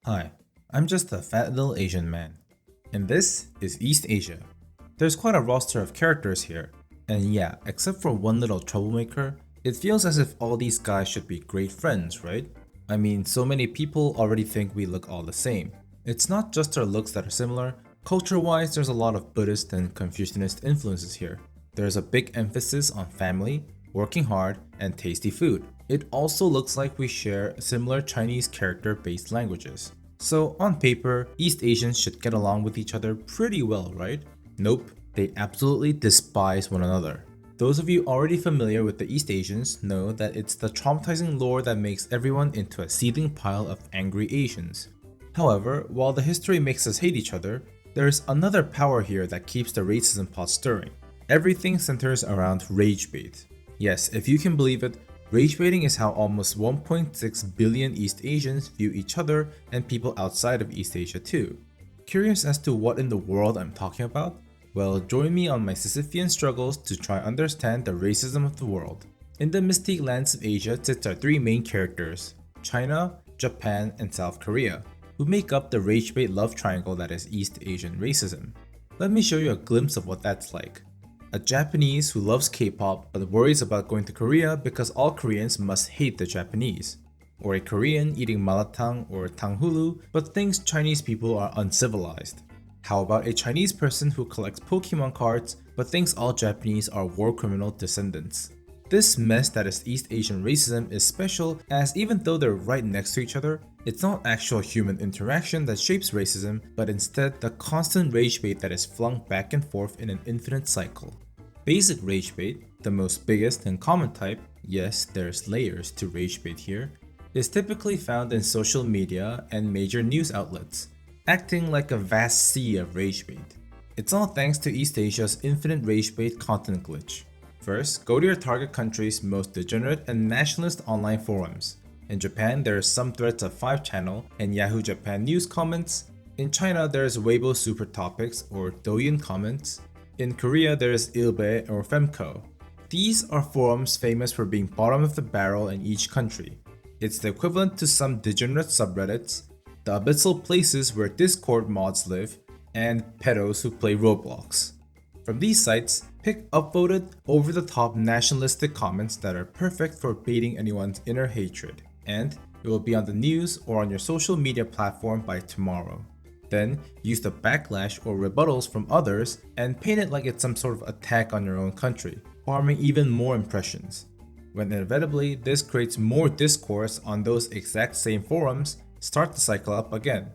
Hi, I'm just a fat little Asian man, and this is East Asia. There's quite a roster of characters here, and yeah, except for one little troublemaker, it feels as if all these guys should be great friends, right? I mean, so many people already think we look all the same. It's not just our looks that are similar, culture-wise there's a lot of Buddhist and Confucianist influences here. There's a big emphasis on family, working hard, and tasty food. It also looks like we share similar Chinese character-based languages. So on paper, East Asians should get along with each other pretty well, right? Nope, they absolutely despise one another. Those of you already familiar with the East Asians know that it's the traumatizing lore that makes everyone into a seething pile of angry Asians. However, while the history makes us hate each other, there's another power here that keeps the racism pot stirring. Everything centers around Ragebait. Yes, if you can believe it, rage baiting is how almost 1.6 billion East Asians view each other and people outside of East Asia too. Curious as to what in the world I'm talking about? Well, join me on my Sisyphean struggles to try understand the racism of the world. In the mystique lands of Asia sits our three main characters, China, Japan, and South Korea, who make up the rage bait love triangle that is East Asian racism. Let me show you a glimpse of what that's like. A Japanese who loves K-pop but worries about going to Korea because all Koreans must hate the Japanese. Or a Korean eating malatang or tanghulu but thinks Chinese people are uncivilized. How about a Chinese person who collects Pokemon cards but thinks all Japanese are war criminal descendants? This mess that is East Asian racism is special as even though they're right next to each other, it's not actual human interaction that shapes racism, but instead the constant rage bait that is flung back and forth in an infinite cycle. Basic rage bait, the most biggest and common type, yes, there's layers to rage bait here, is typically found in social media and major news outlets, acting like a vast sea of rage bait. It's all thanks to East Asia's infinite rage bait content glitch. First, go to your target country's most degenerate and nationalist online forums. In Japan, there are some threads of 5channel and Yahoo Japan news comments. In China, there's Weibo Super Topics or Douyin comments. In Korea, there's Ilbe or Femco. These are forums famous for being bottom of the barrel in each country. It's the equivalent to some degenerate subreddits, the abyssal places where Discord mods live, and pedos who play Roblox. From these sites, pick upvoted, over-the-top nationalistic comments that are perfect for baiting anyone's inner hatred, and it will be on the news or on your social media platform by tomorrow. Then, use the backlash or rebuttals from others and paint it like it's some sort of attack on your own country, farming even more impressions. When inevitably this creates more discourse on those exact same forums, start the cycle up again.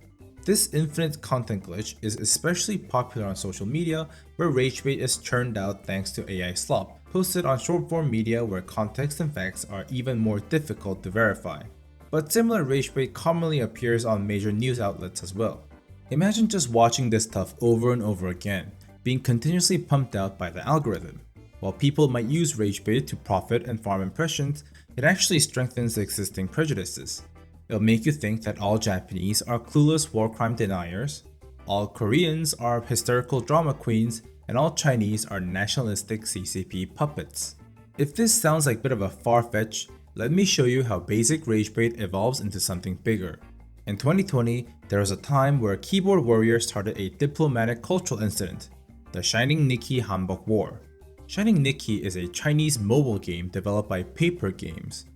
This infinite content glitch is especially popular on social media where ragebait is churned out thanks to AI slop, posted on short-form media where context and facts are even more difficult to verify. But similar ragebait commonly appears on major news outlets as well. Imagine just watching this stuff over and over again, being continuously pumped out by the algorithm. While people might use ragebait to profit and farm impressions, it actually strengthens existing prejudices. It'll make you think that all Japanese are clueless war crime deniers, all Koreans are hysterical drama queens, and all Chinese are nationalistic CCP puppets. If this sounds like a bit of a far-fetched, let me show you how basic ragebait evolves into something bigger. In 2020, there was a time where a keyboard warrior started a diplomatic cultural incident, the Shining Nikki Hanbok War. Shining Nikki is a Chinese mobile game developed by Paper Games.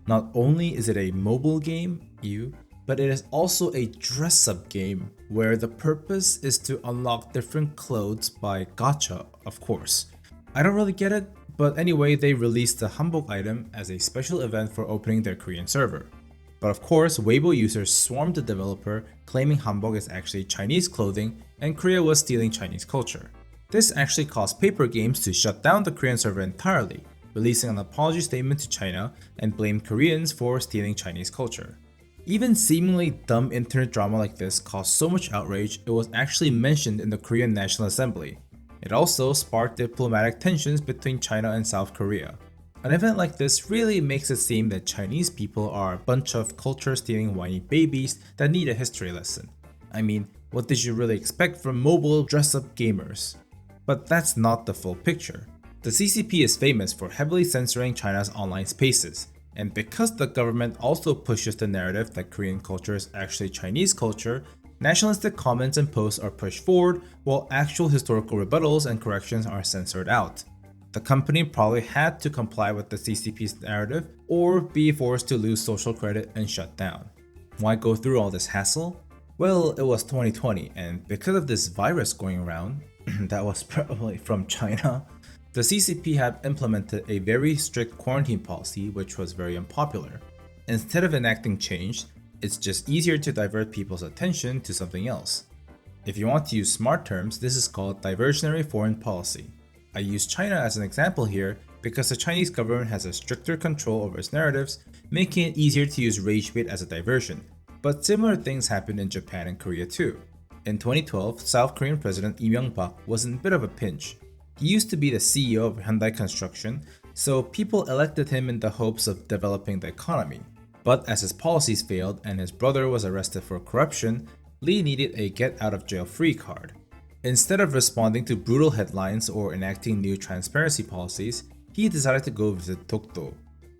Not only is it a mobile game, but it is also a dress-up game where the purpose is to unlock different clothes by gacha, of course. I don't really get it, but anyway, they released the Hanbok item as a special event for opening their Korean server. But of course, Weibo users swarmed the developer, claiming hanbok is actually Chinese clothing and Korea was stealing Chinese culture. This actually caused Paper Games to shut down the Korean server entirely, releasing an apology statement to China and blamed Koreans for stealing Chinese culture. Even seemingly dumb internet drama like this caused so much outrage it was actually mentioned in the Korean National Assembly. It also sparked diplomatic tensions between China and South Korea. An event like this really makes it seem that Chinese people are a bunch of culture-stealing whiny babies that need a history lesson. I mean, what did you really expect from mobile dress-up gamers? But that's not the full picture. The CCP is famous for heavily censoring China's online spaces, And because the government also pushes the narrative that Korean culture is actually Chinese culture, nationalistic comments and posts are pushed forward while actual historical rebuttals and corrections are censored out. The company probably had to comply with the CCP's narrative or be forced to lose social credit and shut down. Why go through all this hassle? Well, it was 2020, and because of this virus going around, that was probably from China, the CCP had implemented a very strict quarantine policy which was very unpopular. Instead of enacting change, it's just easier to divert people's attention to something else. If you want to use smart terms, this is called diversionary foreign policy. I use China as an example here because the Chinese government has a stricter control over its narratives, making it easier to use Ragebait as a diversion. But similar things happened in Japan and Korea too. In 2012, South Korean President Lee Myung-bak was in a bit of a pinch. He used to be the CEO of Hyundai Construction, so people elected him in the hopes of developing the economy. But as his policies failed and his brother was arrested for corruption, Lee needed a get-out-of-jail-free card. Instead of responding to brutal headlines or enacting new transparency policies, he decided to go visit Dokdo.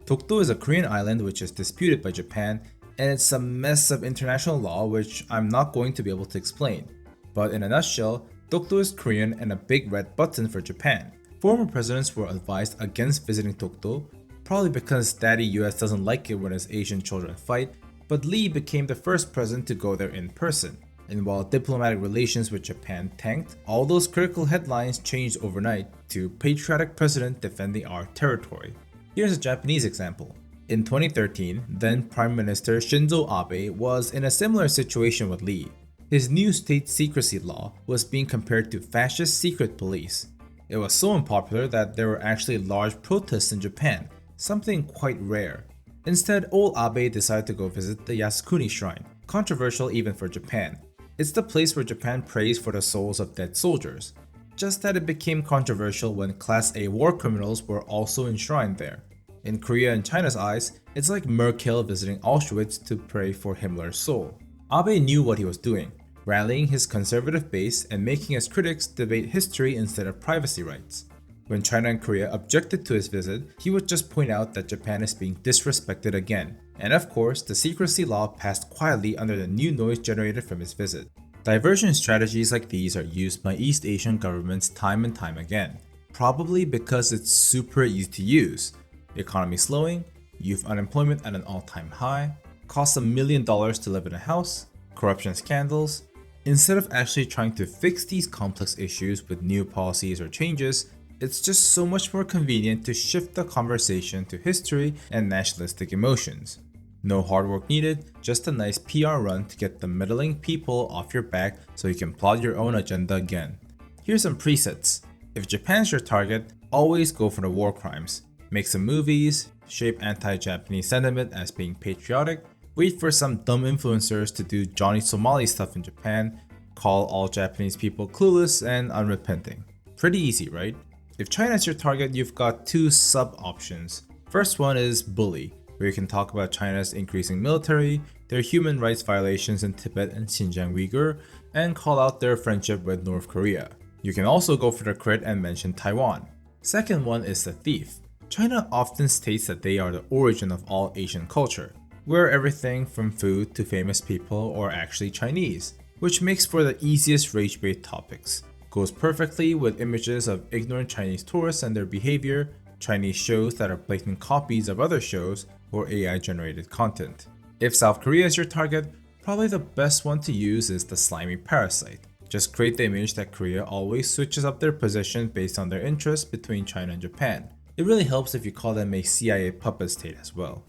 Dokdo is a Korean island which is disputed by Japan, and it's a mess of international law which I'm not going to be able to explain. But in a nutshell, Dokdo is Korean and a big red button for Japan. Former presidents were advised against visiting Dokdo, probably because Daddy US doesn't like it when his Asian children fight, but Lee became the first president to go there in person. And while diplomatic relations with Japan tanked, all those critical headlines changed overnight to patriotic president defending our territory. Here's a Japanese example. In 2013, then Prime Minister Shinzo Abe was in a similar situation with Lee. His new state secrecy law was being compared to fascist secret police. It was so unpopular that there were actually large protests in Japan, something quite rare. Instead, old Abe decided to go visit the Yasukuni Shrine, controversial even for Japan. It's the place where Japan prays for the souls of dead soldiers. Just that it became controversial when Class A war criminals were also enshrined there. In Korea and China's eyes, it's like Merkel visiting Auschwitz to pray for Himmler's soul. Abe knew what he was doing, rallying his conservative base and making his critics debate history instead of privacy rights. When China and Korea objected to his visit, he would just point out that Japan is being disrespected again. And of course, the secrecy law passed quietly under the new noise generated from his visit. Diversion strategies like these are used by East Asian governments time and time again, probably because it's super easy to use. Economy slowing, youth unemployment at an all-time high, costs $1 million to live in a house, corruption scandals. Instead of actually trying to fix these complex issues with new policies or changes, it's just so much more convenient to shift the conversation to history and nationalistic emotions. No hard work needed, just a nice PR run to get the meddling people off your back so you can plot your own agenda again. Here's some presets. If Japan's your target, always go for the war crimes. Make some movies, shape anti-Japanese sentiment as being patriotic, wait for some dumb influencers to do Johnny Somali stuff in Japan, call all Japanese people clueless and unrepenting. Pretty easy, right? If China's your target, you've got two sub-options. First one is bully, where you can talk about China's increasing military, their human rights violations in Tibet and Xinjiang Uyghur, and call out their friendship with North Korea. You can also go for the crit and mention Taiwan. Second one is the thief. China often states that they are the origin of all Asian culture, where everything from food to famous people are actually Chinese, which makes for the easiest rage bait topics. Goes perfectly with images of ignorant Chinese tourists and their behavior, Chinese shows that are blatant copies of other shows, or AI generated content. If South Korea is your target, probably the best one to use is the slimy parasite. Just create the image that Korea always switches up their position based on their interests between China and Japan. It really helps if you call them a CIA puppet state as well.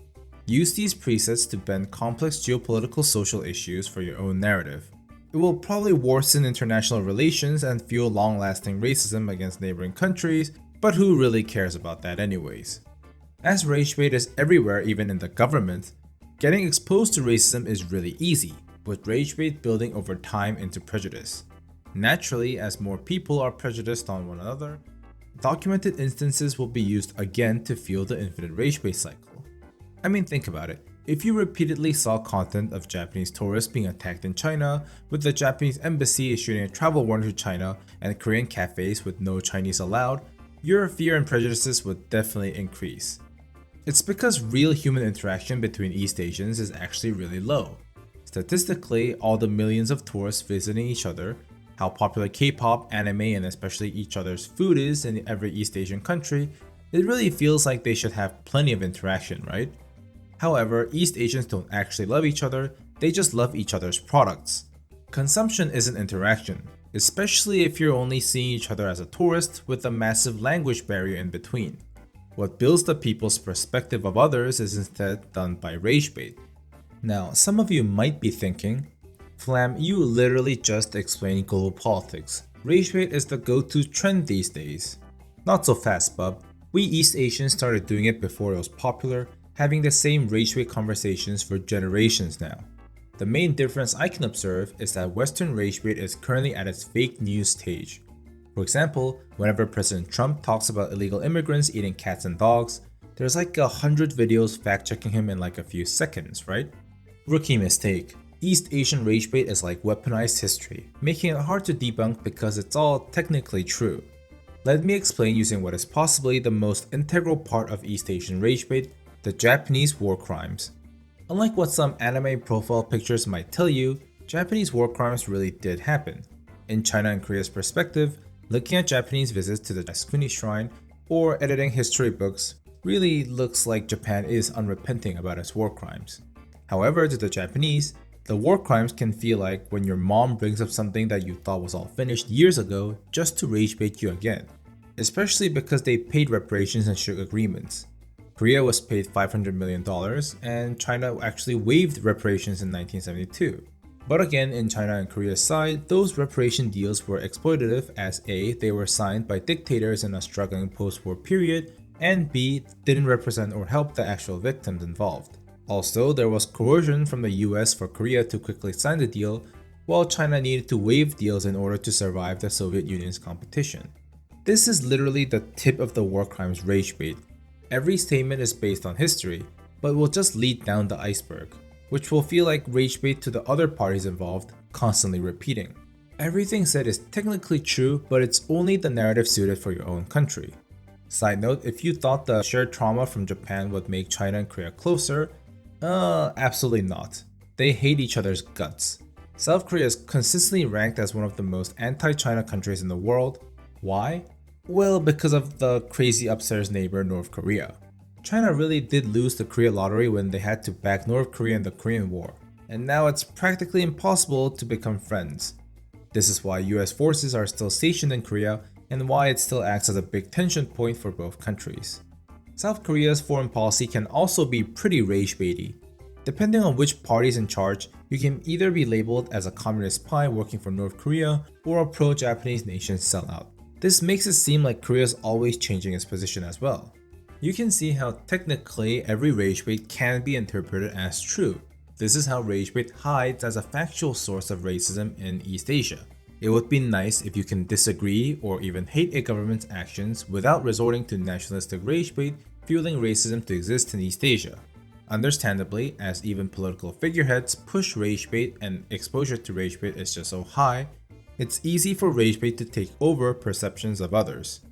Use these presets to bend complex geopolitical social issues for your own narrative. It will probably worsen international relations and fuel long-lasting racism against neighboring countries, but who really cares about that anyways? As rage bait is everywhere, even in the government, getting exposed to racism is really easy, with rage bait building over time into prejudice. Naturally, as more people are prejudiced on one another, documented instances will be used again to fuel the infinite rage bait cycle. I mean, think about it. If you repeatedly saw content of Japanese tourists being attacked in China, with the Japanese embassy issuing a travel warning to China and Korean cafes with no Chinese allowed, your fear and prejudices would definitely increase. It's because real human interaction between East Asians is actually really low. Statistically, all the millions of tourists visiting each other, how popular K-pop, anime, and especially each other's food is in every East Asian country, it really feels like they should have plenty of interaction, right? However, East Asians don't actually love each other, they just love each other's products. Consumption isn't interaction, especially if you're only seeing each other as a tourist with a massive language barrier in between. What builds the people's perspective of others is instead done by Ragebait. Now, some of you might be thinking, Flam, you literally just explained global politics. Ragebait is the go-to trend these days. Not so fast, bub. We East Asians started doing it before it was popular, having the same Ragebait conversations for generations now. The main difference I can observe is that Western Ragebait is currently at its fake news stage. For example, whenever President Trump talks about illegal immigrants eating cats and dogs, there's like 100 videos fact-checking him in like a few seconds, right? Rookie mistake. East Asian Ragebait is like weaponized history, making it hard to debunk because it's all technically true. Let me explain using what is possibly the most integral part of East Asian Ragebait, the Japanese war crimes. Unlike what some anime profile pictures might tell you, Japanese war crimes really did happen. In China and Korea's perspective, looking at Japanese visits to the Yasukuni Shrine or editing history books really looks like Japan is unrepenting about its war crimes. However, to the Japanese, the war crimes can feel like when your mom brings up something that you thought was all finished years ago just to rage bait you again, especially because they paid reparations and shook agreements. Korea was paid $500 million and China actually waived reparations in 1972. But again, in China and Korea's side, those reparation deals were exploitative as A, they were signed by dictators in a struggling post-war period, and B, didn't represent or help the actual victims involved. Also, there was coercion from the US for Korea to quickly sign the deal, while China needed to waive deals in order to survive the Soviet Union's competition. This is literally the tip of the war crimes rage bait. Every statement is based on history, but will just lead down the iceberg, which will feel like rage bait to the other parties involved, constantly repeating. Everything said is technically true, but it's only the narrative suited for your own country. Side note, if you thought the shared trauma from Japan would make China and Korea closer, absolutely not. They hate each other's guts. South Korea is consistently ranked as one of the most anti-China countries in the world. Why? Well, because of the crazy upstairs neighbor North Korea. China really did lose the Korea lottery when they had to back North Korea in the Korean War, and now it's practically impossible to become friends. This is why US forces are still stationed in Korea and why it still acts as a big tension point for both countries. South Korea's foreign policy can also be pretty rage-baity. Depending on which party is in charge, you can either be labeled as a communist spy working for North Korea or a pro-Japanese nation sellout. This makes it seem like Korea is always changing its position as well. You can see how technically every rage bait can be interpreted as true. This is how rage bait hides as a factual source of racism in East Asia. It would be nice if you can disagree or even hate a government's actions without resorting to nationalistic rage bait fueling racism to exist in East Asia. Understandably, as even political figureheads push rage bait and exposure to rage bait is just so high, it's easy for rage bait to take over perceptions of others.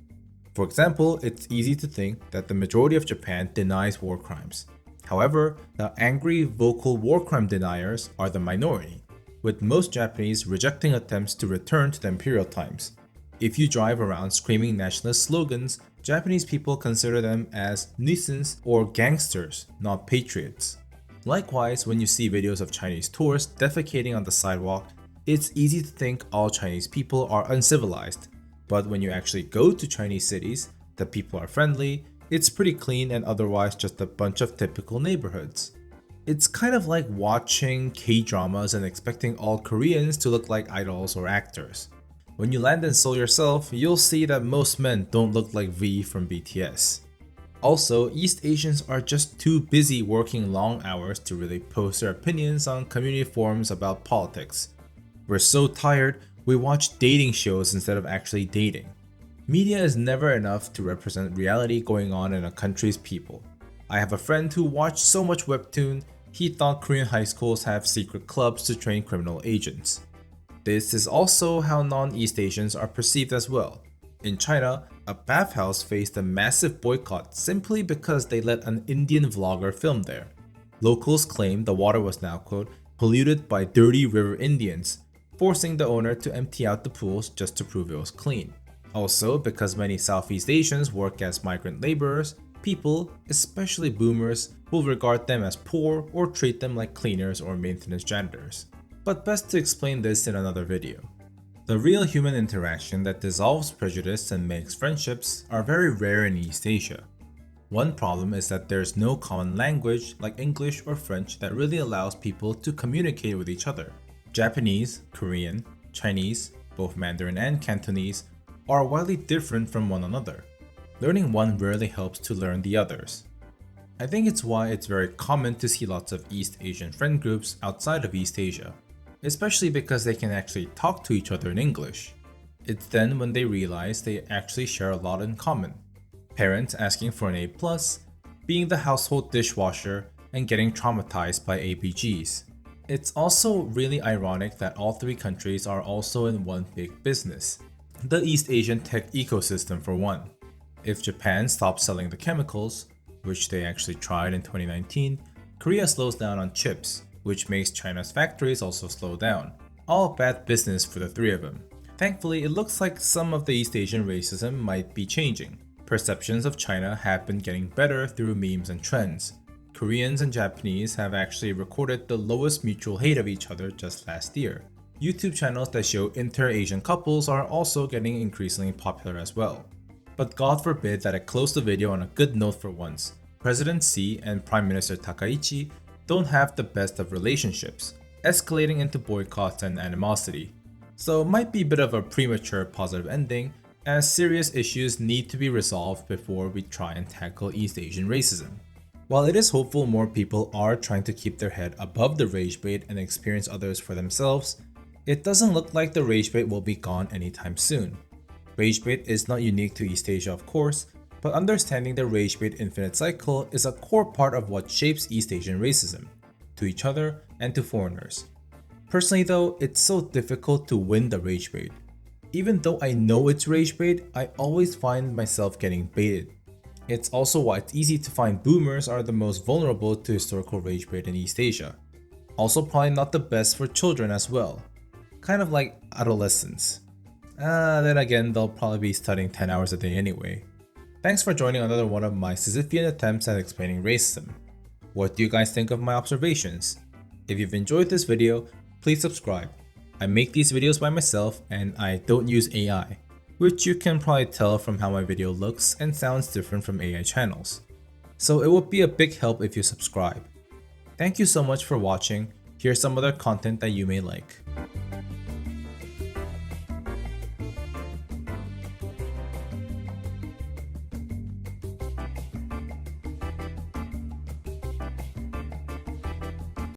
For example, it's easy to think that the majority of Japan denies war crimes. However, the angry, vocal war crime deniers are the minority, with most Japanese rejecting attempts to return to the imperial times. If you drive around screaming nationalist slogans, Japanese people consider them as nuisance or gangsters, not patriots. Likewise, when you see videos of Chinese tourists defecating on the sidewalk, it's easy to think all Chinese people are uncivilized. But when you actually go to Chinese cities, the people are friendly, it's pretty clean and otherwise just a bunch of typical neighborhoods. It's kind of like watching K-dramas and expecting all Koreans to look like idols or actors. When you land in Seoul yourself, you'll see that most men don't look like V from BTS. Also, East Asians are just too busy working long hours to really post their opinions on community forums about politics. We're so tired, we watch dating shows instead of actually dating. Media is never enough to represent reality going on in a country's people. I have a friend who watched so much webtoon, he thought Korean high schools have secret clubs to train criminal agents. This is also how non-East Asians are perceived as well. In China, a bathhouse faced a massive boycott simply because they let an Indian vlogger film there. Locals claimed the water was now, quote, polluted by dirty river Indians, forcing the owner to empty out the pools just to prove it was clean. Also, because many Southeast Asians work as migrant laborers, people, especially boomers, will regard them as poor or treat them like cleaners or maintenance janitors. But best to explain this in another video. The real human interaction that dissolves prejudice and makes friendships are very rare in East Asia. One problem is that there's no common language like English or French that really allows people to communicate with each other. Japanese, Korean, Chinese, both Mandarin and Cantonese, are widely different from one another. Learning one rarely helps to learn the others. I think it's why it's very common to see lots of East Asian friend groups outside of East Asia, especially because they can actually talk to each other in English. It's then when they realize they actually share a lot in common. Parents asking for an A+, being the household dishwasher, and getting traumatized by ABGs. It's also really ironic that all three countries are also in one big business, the East Asian tech ecosystem for one. If Japan stops selling the chemicals, which they actually tried in 2019, Korea slows down on chips, which makes China's factories also slow down. All bad business for the three of them. Thankfully, it looks like some of the East Asian racism might be changing. Perceptions of China have been getting better through memes and trends. Koreans and Japanese have actually recorded the lowest mutual hate of each other just last year. YouTube channels that show inter-Asian couples are also getting increasingly popular as well. But God forbid that I close the video on a good note for once. President Xi and Prime Minister Takaichi don't have the best of relationships, escalating into boycotts and animosity. So it might be a bit of a premature positive ending, as serious issues need to be resolved before we try and tackle East Asian racism. While it is hopeful more people are trying to keep their head above the Ragebait and experience others for themselves, it doesn't look like the Ragebait will be gone anytime soon. Ragebait is not unique to East Asia, of course, but understanding the Ragebait infinite cycle is a core part of what shapes East Asian racism, to each other and to foreigners. Personally though, it's so difficult to win the Ragebait. Even though I know it's Ragebait, I always find myself getting baited. It's also why it's easy to find boomers are the most vulnerable to historical Ragebait in East Asia. Also probably not the best for children as well. Kind of like adolescents. Then again, they'll probably be studying 10 hours a day anyway. Thanks for joining another one of my Sisyphean attempts at explaining racism. What do you guys think of my observations? If you've enjoyed this video, please subscribe. I make these videos by myself and I don't use AI, which you can probably tell from how my video looks and sounds different from AI channels. So it would be a big help if you subscribe. Thank you so much for watching. Here's some other content that you may like.